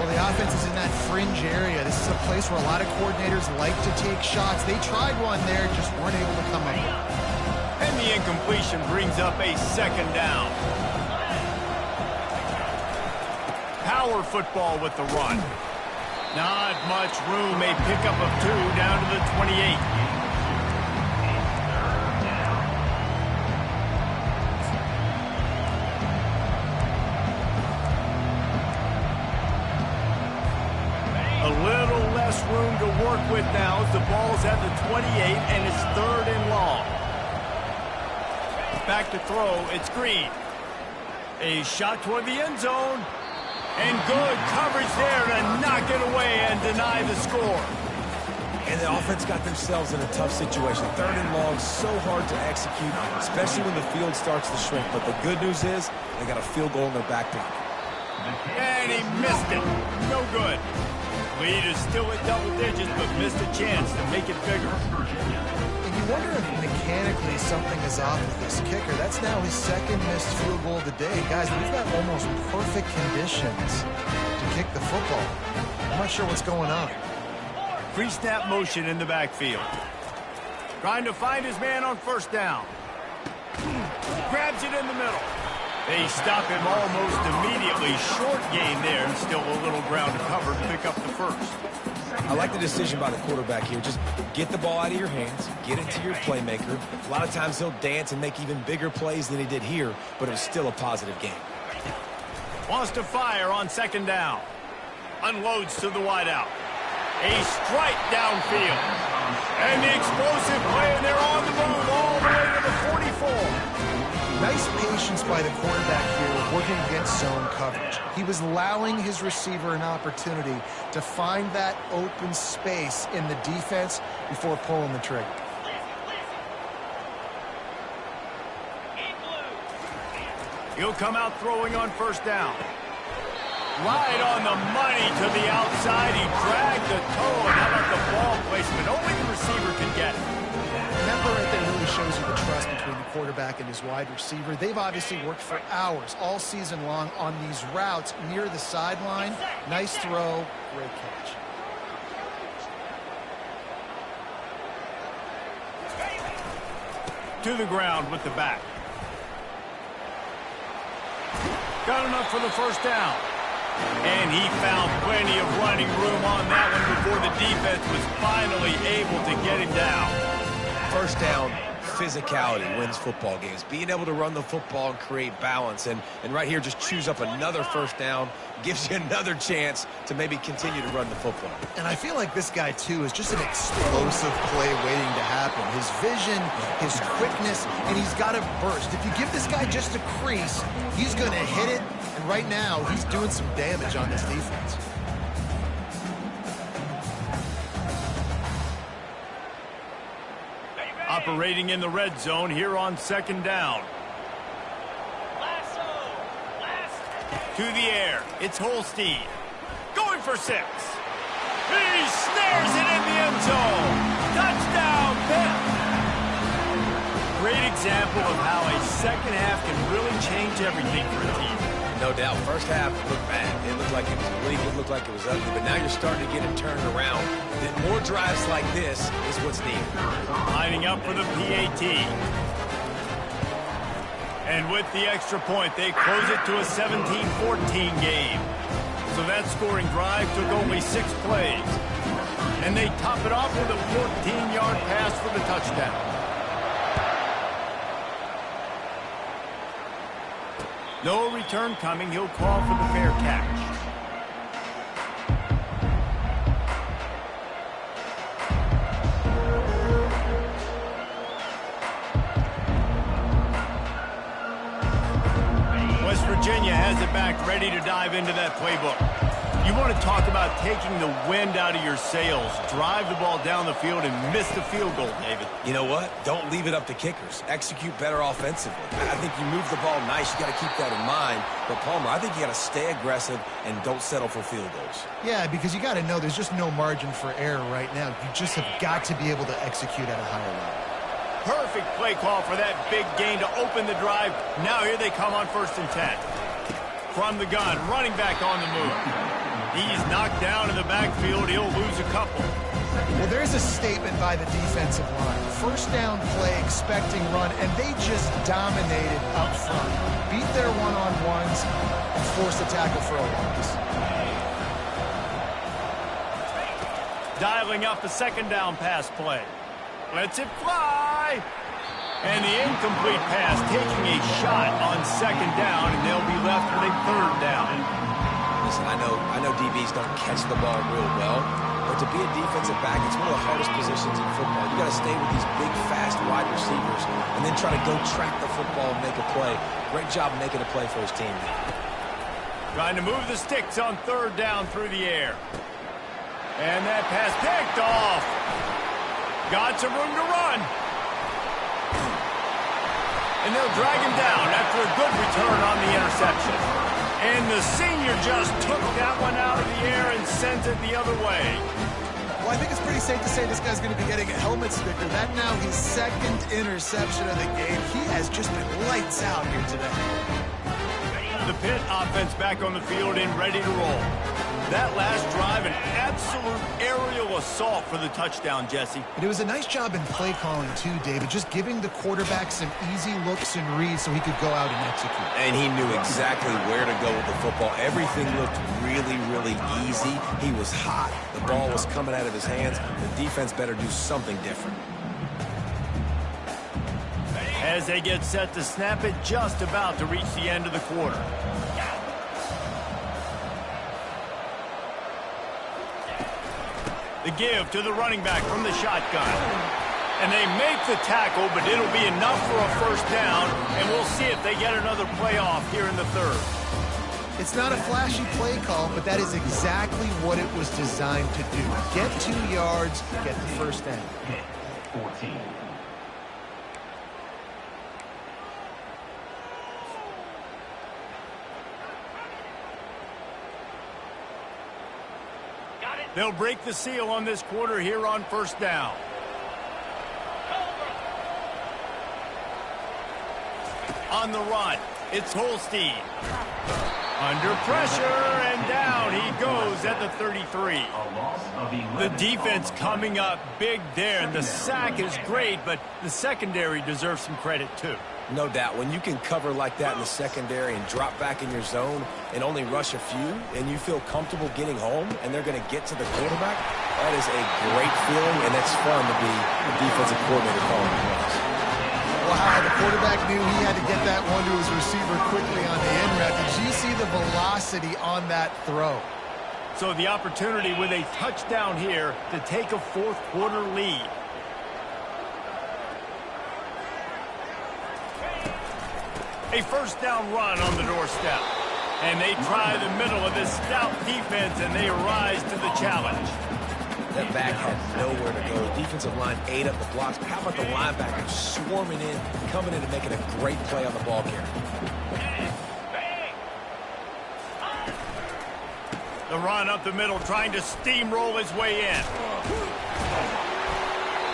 Well, the offense is in that fringe area. This is a place where a lot of coordinators like to take shots. They tried one there, just weren't able to come up. And the incompletion brings up a second down. Power football with the run. Not much room, a pickup of 2 down to the 28. A little less room to work with now as the ball's at the 28 and it's third and long. Back to throw, it's Green. A shot toward the end zone. And good coverage there to knock it away and deny the score. And the offense got themselves in a tough situation. Third and long, so hard to execute, especially when the field starts to shrink. But the good news is they got a field goal in their back pocket. And he missed it. No good. Lead is still at double digits, but missed a chance to make it bigger. And you wonder if mechanically something is off with this kicker. That's now his second missed field goal of the day. Guys, we've got almost perfect conditions to kick the football. I'm not sure what's going on. Pre-snap motion in the backfield. Trying to find his man on first down. Grabs it in the middle. They stop him almost immediately. Short gain there, and still a little ground to cover to pick up the first. I like the decision by the quarterback here. Just get the ball out of your hands, get it to your playmaker. A lot of times he'll dance and make even bigger plays than he did here, but it was still a positive game. Wants to fire on second down. Unloads to the wideout. A strike downfield. And the explosive play, and they're on the move all the way to the 44. Nice patience by the quarterback here working against zone coverage. He was allowing his receiver an opportunity to find that open space in the defense before pulling the trigger. He'll come out throwing on first down. Right on the money to the outside. He dragged the toe. And how about the ball placement? Only the receiver can get it. And that play right there really shows you the trust between the quarterback and his wide receiver. They've obviously worked for hours all season long on these routes near the sideline. Nice throw, great catch. To the ground with the back. Got enough for the first down. And he found plenty of running room on that one before the defense was finally able to get him down. First down, physicality wins football games. Being able to run the football and create balance. And right here, just choose up another first down, gives you another chance to maybe continue to run the football. And I feel like this guy, too, is just an explosive play waiting to happen. His vision, his quickness, and he's got to burst. If you give this guy just a crease, he's going to hit it. And right now, he's doing some damage on this defense. Operating in the red zone here on second down. To the air. It's Holstein. Going for 6. He snares it in the end zone. Touchdown, Pitt. Great example of how a second half can really change everything for a team. No doubt. First half looked bad. It looked like it was weak. It looked like it was ugly. But now you're starting to get it turned around. More drives like this is what's needed. Lining up for the PAT. And with the extra point, they close it to a 17-14 game. So that scoring drive took only 6 plays. And they top it off with a 14-yard pass for the touchdown. No return coming. He'll call for the fair catch. West Virginia has it back, ready to dive into that playbook. You want to talk about taking the wind out of your sails. Drive the ball down the field and miss the field goal, David. You know what? Don't leave it up to kickers. Execute better offensively. I think you move the ball nice. You got to keep that in mind. But, Palmer, I think you got to stay aggressive and don't settle for field goals. Yeah, because you got to know there's just no margin for error right now. You just have got to be able to execute at a higher level. Perfect play call for that big gain to open the drive. Now here they come on 1st and 10. From the gun, running back on the move. He's knocked down in the backfield. He'll lose a couple. Well, there's a statement by the defensive line. First down play, expecting run, and they just dominated up front. Beat their one-on-ones and forced a tackle for a loss. Dialing up a 2nd down pass play. Lets it fly. And the incomplete pass taking a shot on 2nd down, and they'll be left with a 3rd down. Listen, I know DBs don't catch the ball real well, but to be a defensive back, it's one of the hardest positions in football. You got to stay with these big, fast wide receivers and then try to go track the football and make a play. Great job making a play for his team. Trying to move the sticks on 3rd down through the air. And that pass picked off. Got some room to run. And they'll drag him down after a good return on the interception. And the senior just took that one out of the air and sent it the other way. Well, I think it's pretty safe to say this guy's going to be getting a helmet sticker. That now his 2nd interception of the game. He has just been lights out here today. The Pitt offense back on the field and ready to roll. That last drive, an absolute aerial assault for the touchdown, Jesse. But it was a nice job in play calling, too, David, just giving the quarterback some easy looks and reads so he could go out and execute. And he knew exactly where to go with the football. Everything looked really, really easy. He was hot. The ball was coming out of his hands. The defense better do something different. As they get set to snap it, just about to reach the end of the quarter. The give to the running back from the shotgun. And they make the tackle, but it'll be enough for a 1st down, and we'll see if they get another playoff here in the 3rd. It's not a flashy play call, but that is exactly what it was designed to do. Get 2 yards, get the 1st down. 14. They'll break the seal on this quarter here on 1st down. On the run, it's Holstein. Under pressure, and down he goes at the 33. The defense coming up big there, and the sack is great, but the secondary deserves some credit too. No doubt. When you can cover like that in the secondary and drop back in your zone and only rush a few, and you feel comfortable getting home, and they're going to get to the quarterback, that is a great feeling, and that's fun to be the defensive coordinator calling the plays. Wow, the quarterback knew he had to get that one to his receiver quickly on the in route. Did you see the velocity on that throw? So the opportunity with a touchdown here to take a 4th quarter lead. A 1st down run on the doorstep. And they try the middle of this stout defense, and they rise to the challenge. That back had nowhere to go. The defensive line ate up the blocks. But how about the linebackers swarming in, coming in and making a great play on the ball carrier? The run up the middle, trying to steamroll his way in.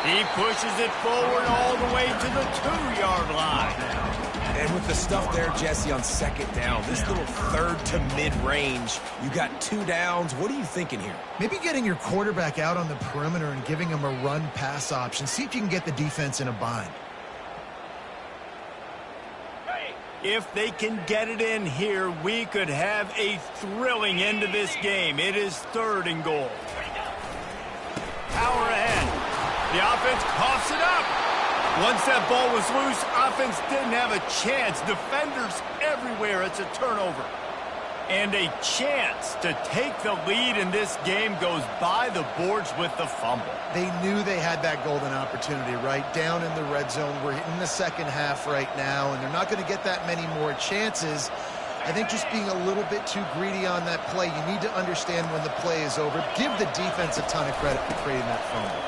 He pushes it forward all the way to the 2-yard line. And with the stuff there, Jesse, on second down, this little third to mid-range, you got 2 downs. What are you thinking here? Maybe getting your quarterback out on the perimeter and giving him a run-pass option. See if you can get the defense in a bind. If they can get it in here, we could have a thrilling end to this game. It is 3rd and goal. Power ahead. The offense coughs it up. Once that ball was loose, offense didn't have a chance. Defenders everywhere. It's a turnover. And a chance to take the lead in this game goes by the boards with the fumble. They knew they had that golden opportunity right down in the red zone. We're in the second half right now, and they're not going to get that many more chances. I think just being a little bit too greedy on that play. You need to understand when the play is over. Give the defense a ton of credit for creating that fumble.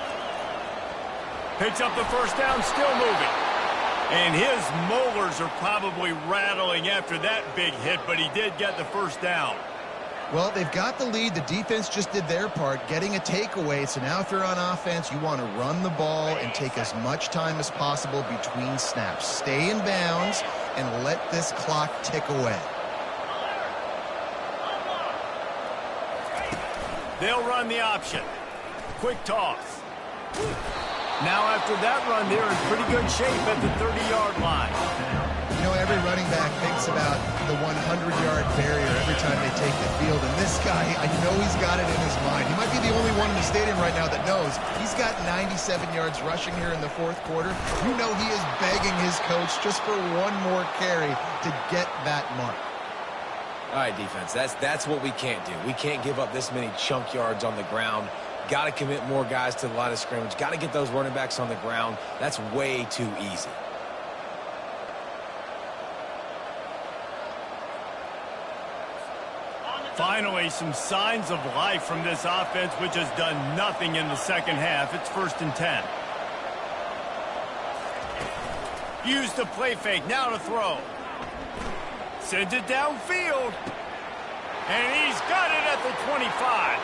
Picks up the first down, still moving. And his molars are probably rattling after that big hit, but he did get the first down. Well, they've got the lead. The defense just did their part, getting a takeaway. So now if you're on offense, you want to run the ball and take as much time as possible between snaps. Stay in bounds and let this clock tick away. They'll run the option. Quick toss. Now after that run, they're in pretty good shape at the 30-yard line. You know, every running back thinks about the 100-yard barrier every time they take the field. And this guy, I know he's got it in his mind. He might be the only one in the stadium right now that knows. He's got 97 yards rushing here in the 4th quarter. You know he is begging his coach just for one more carry to get that mark. All right, defense, that's what we can't do. We can't give up this many chunk yards on the ground. Got to commit more guys to the line of scrimmage. Got to get those running backs on the ground. That's way too easy. Finally, some signs of life from this offense, which has done nothing in the second half. It's 1st and 10. Use the play fake. Now to throw. Sends it downfield. And he's got it at the 25.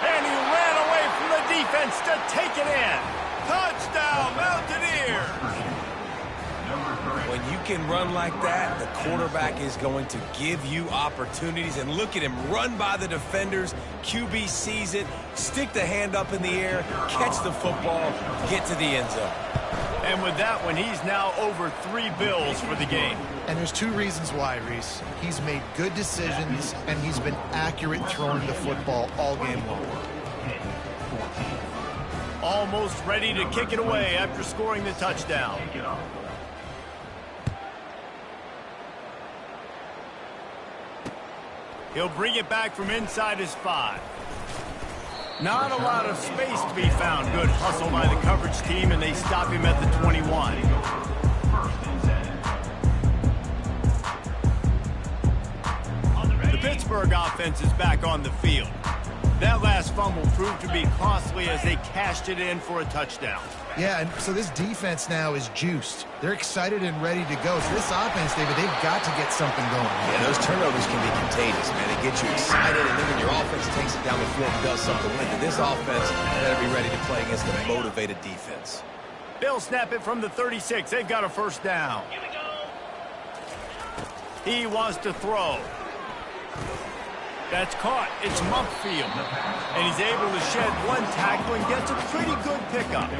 And he ran away from the defense to take it in. Touchdown, Mountaineers! When you can run like that, the quarterback is going to give you opportunities. And look at him run by the defenders. QB sees it, stick the hand up in the air, catch the football, get to the end zone. And with that one, he's now over 3 bills for the game. And there's 2 reasons why, Reese. He's made good decisions, and he's been accurate throwing the football all game long. Almost ready to kick it away after scoring the touchdown. He'll bring it back from inside his 5. Not a lot of space to be found. Good hustle by the coverage team, and they stop him at the 21. The Pittsburgh offense is back on the field. That last fumble proved to be costly as they cashed it in for a touchdown. Yeah, and so this defense now is juiced. They're excited and ready to go. So this offense, David, they've got to get something going. Yeah, those turnovers can be contagious, man. They get you excited, and then when your offense takes it down the field and does something with it, this offense better be ready to play against a motivated defense. They'll snap it from the 36. They've got a first down. He wants to throw. That's caught. It's Mumpfield. And he's able to shed one tackle and gets a pretty good pickup.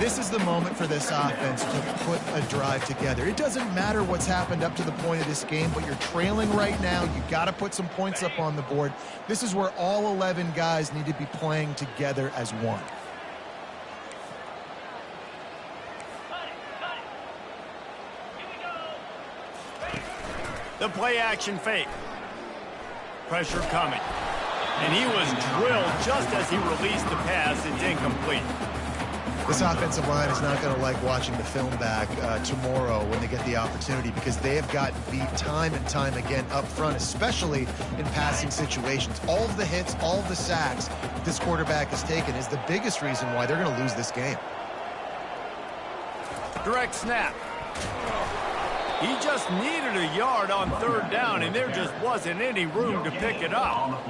This is the moment for this offense to put a drive together. It doesn't matter what's happened up to the point of this game, but you're trailing right now. You've got to put some points up on the board. This is where all 11 guys need to be playing together as one. The play action fake. Pressure coming. And he was drilled just as he released the pass. It's incomplete. This offensive line is not going to like watching the film back tomorrow when they get the opportunity, because they have gotten beat time and time again up front, especially in passing situations. All of the hits, all of the sacks this quarterback has taken is the biggest reason why they're going to lose this game. Direct snap. He just needed a yard on 3rd down, and there just wasn't any room to pick it up.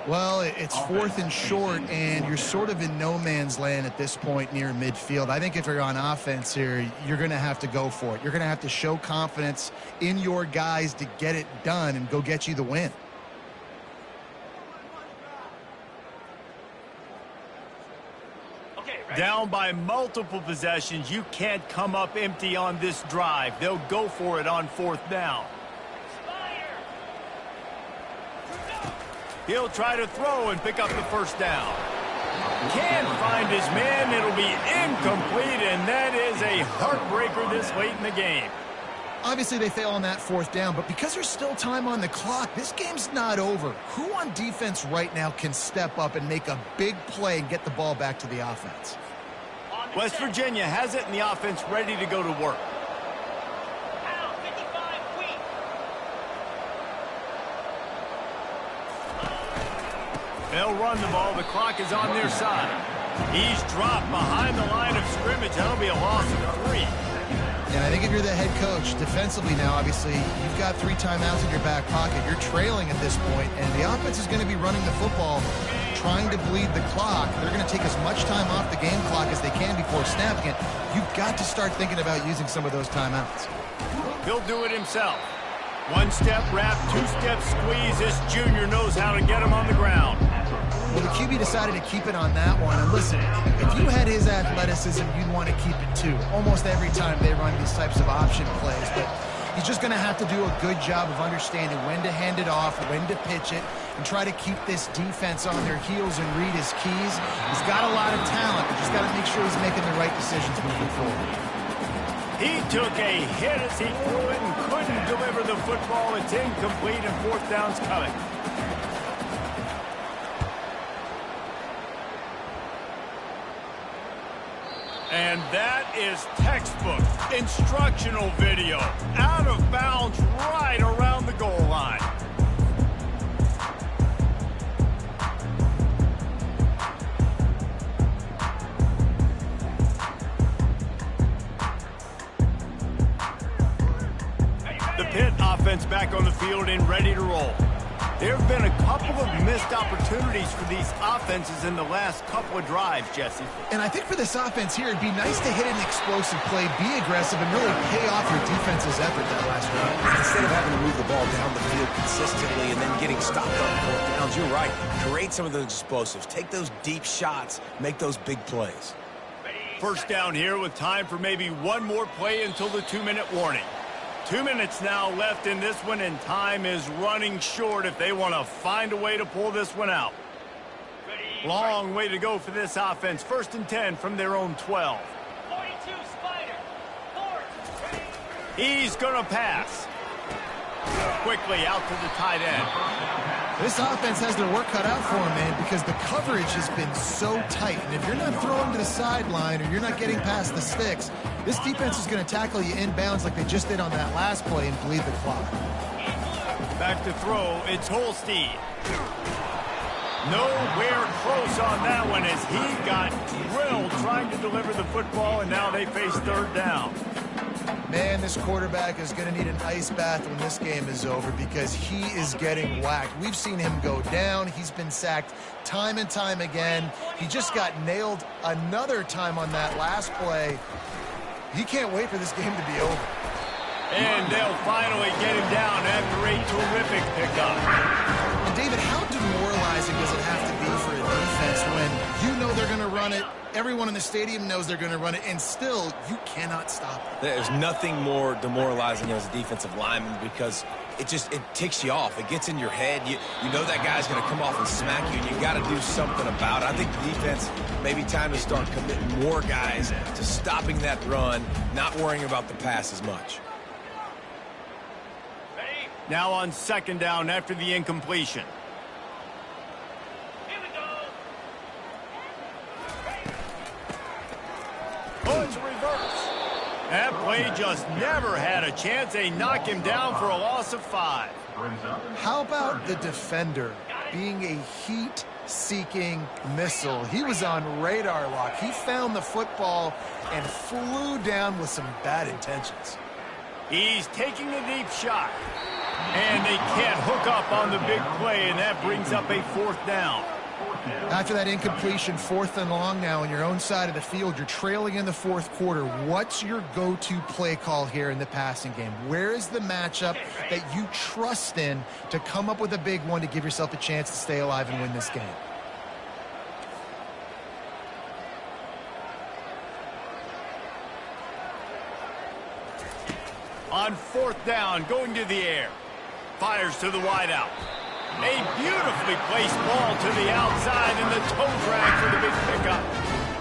Well, it's 4th and short, and you're sort of in no man's land at this point near midfield. I think if you're on offense here, you're going to have to go for it. You're going to have to show confidence in your guys to get it done and go get you the win. Down by multiple possessions, you can't come up empty on this drive. They'll go for it on 4th down. He'll try to throw and pick up the 1st down. Can't find his man. It'll be incomplete, and that is a heartbreaker this late in the game. Obviously, they fail on that 4th down, but because there's still time on the clock, this game's not over. Who on defense right now can step up and make a big play and get the ball back to the offense? West Virginia has it in the offense ready to go to work. They'll run the ball. The clock is on their side. He's dropped behind the line of scrimmage. That'll be a loss of 3. And I think if you're the head coach, defensively now, obviously, you've got 3 timeouts in your back pocket. You're trailing at this point, and the offense is going to be running the football, trying to bleed the clock. They're going to take as much time off the game clock as they can before snapping it. You've got to start thinking about using some of those timeouts. He'll do it himself. 1-step wrap, 2-step squeeze. This junior knows how to get him on the ground. Well, the QB decided to keep it on that one. And listen, if you had his athleticism, you'd want to keep it too. Almost every time they run these types of option plays. But he's just going to have to do a good job of understanding when to hand it off, when to pitch it, and try to keep this defense on their heels and read his keys. He's got a lot of talent, but just got to make sure he's making the right decisions moving forward. He took a hit as he threw it and couldn't deliver the football. It's incomplete, and 4th down's coming. And that is textbook instructional video. Out of bounds right around the goal line. The Pitt offense back on the field and ready to roll. There have been a couple of missed opportunities for these offenses in the last couple of drives, Jesse. And I think for this offense here, it'd be nice to hit an explosive play, be aggressive, and really pay off your defense's effort that last drive. Instead of having to move the ball down the field consistently and then getting stopped on 4th downs, you're right. Create some of those explosives. Take those deep shots. Make those big plays. 1st down here with time for maybe one more play until the 2-minute warning. 2 minutes now left in this one, and time is running short if they want to find a way to pull this one out. Long way to go for this offense. 1st and 10 from their own 12. 42 Spider. He's going to pass. Quickly out to the tight end. This offense has their work cut out for them, man, because the coverage has been so tight. And if you're not throwing to the sideline or you're not getting past the sticks, this defense is going to tackle you inbounds like they just did on that last play and bleed the clock. Back to throw, it's Holstein. Nowhere close on that one as he got drilled trying to deliver the football, and now they face 3rd down. Man, this quarterback is going to need an ice bath when this game is over because he is getting whacked. We've seen him go down. He's been sacked time and time again. He just got nailed another time on that last play. He can't wait for this game to be over. And they'll finally get him down after a terrific pickup. And David, how demoralizing does it have to be for a defense when you know they're going to run it, everyone in the stadium knows they're going to run it, and still you cannot stop it? There's nothing more demoralizing as a defensive lineman because it ticks you off. It gets in your head. You know that guy's going to come off and smack you, and you got to do something about it. I think the defense, maybe time to start committing more guys to stopping that run, not worrying about the pass as much. Now on 2nd down after the incompletion. Here we go. Oh, it's a reverse. That play just never had a chance. They knock him down for a loss of 5. How about the defender being a heat-seeking missile? He was on radar lock. He found the football and flew down with some bad intentions. He's taking a deep shot. And they can't hook up on the big play, and that brings up a 4th down. After that incompletion, 4th and long now on your own side of the field, you're trailing in the 4th quarter. What's your go-to play call here in the passing game? Where is the matchup that you trust in to come up with a big one to give yourself a chance to stay alive and win this game? On 4th down, going to the air. Fires to the wideout. A beautifully placed ball to the outside and the toe drag for the big pickup.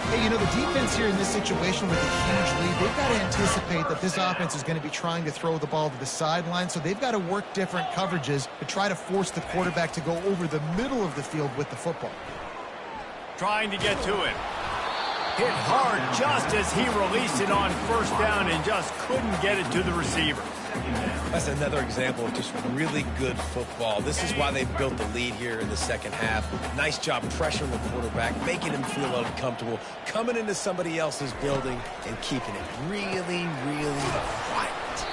Hey, you know, the defense here in this situation with a huge lead, they've got to anticipate that this offense is going to be trying to throw the ball to the sideline, so they've got to work different coverages to try to force the quarterback to go over the middle of the field with the football. Trying to get to it. Hit hard just as he released it on 1st down and just couldn't get it to the receiver. That's another example of just really good football. This is why they built the lead here in the 2nd half. Nice job pressuring the quarterback, making him feel uncomfortable, coming into somebody else's building and keeping it really, really quiet.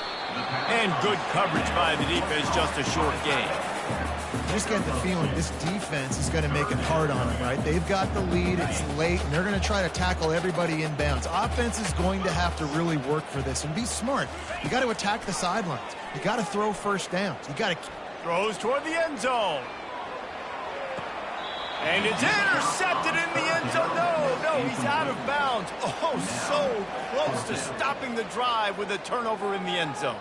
And good coverage by the defense, just a short game. You just get the feeling this defense is going to make it hard on them, right? They've got the lead, it's late, and they're going to try to tackle everybody inbounds. Offense is going to have to really work for this and be smart. You got to attack the sidelines. You got to throw 1st downs. You got to... Throws toward the end zone. And it's intercepted in the end zone. No, he's out of bounds. Oh, so close to stopping the drive with a turnover in the end zone.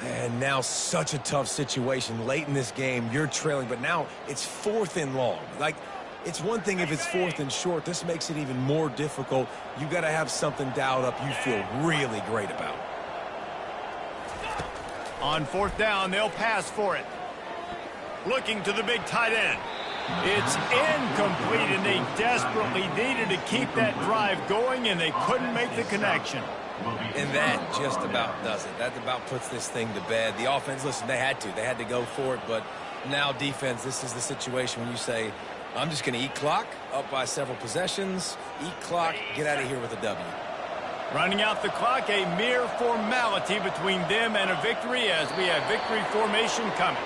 And now such a tough situation. Late in this game, you're trailing, but now it's 4th and long. Like, it's one thing if it's 4th and short. This makes it even more difficult. You got to have something dialed up you feel really great about. On 4th down, they'll pass for it. Looking to the big tight end. It's incomplete, and they desperately needed to keep that drive going, and they couldn't make the connection. And that just about does it. That about puts this thing to bed. The offense, listen, they had to go for it, but now defense, this is the situation when you say, I'm just going to eat clock, up by several possessions, eat clock, get out of here with a W. Running out the clock, a mere formality between them and a victory as we have victory formation coming.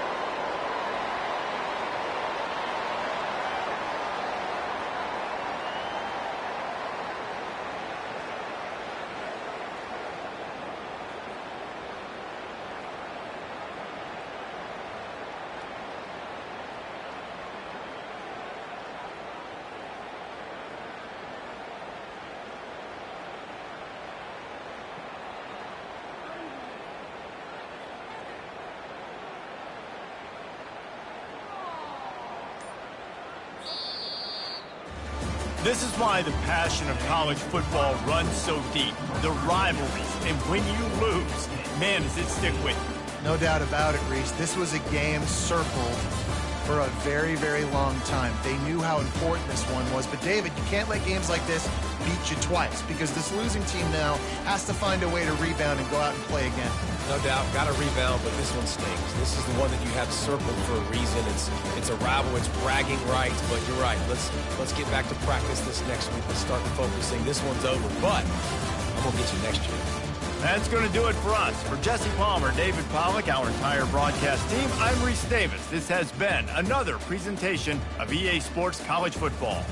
This is why the passion of college football runs so deep. The rivalries, and when you lose, man, does it stick with you. No doubt about it, Reese. This was a game circled for a very, very long time. They knew how important this one was. But, David, you can't let games like this beat you twice because this losing team now has to find a way to rebound and go out and play again. No doubt, got to rebound, but this one stings. This is the one that you have circled for a reason. It's a rival. It's bragging rights, but you're right. Let's get back to practice this next week. Let's start focusing. This one's over, but I'm going to get you next year. That's going to do it for us. For Jesse Palmer, David Pollack, our entire broadcast team, I'm Reese Davis. This has been another presentation of EA Sports College Football.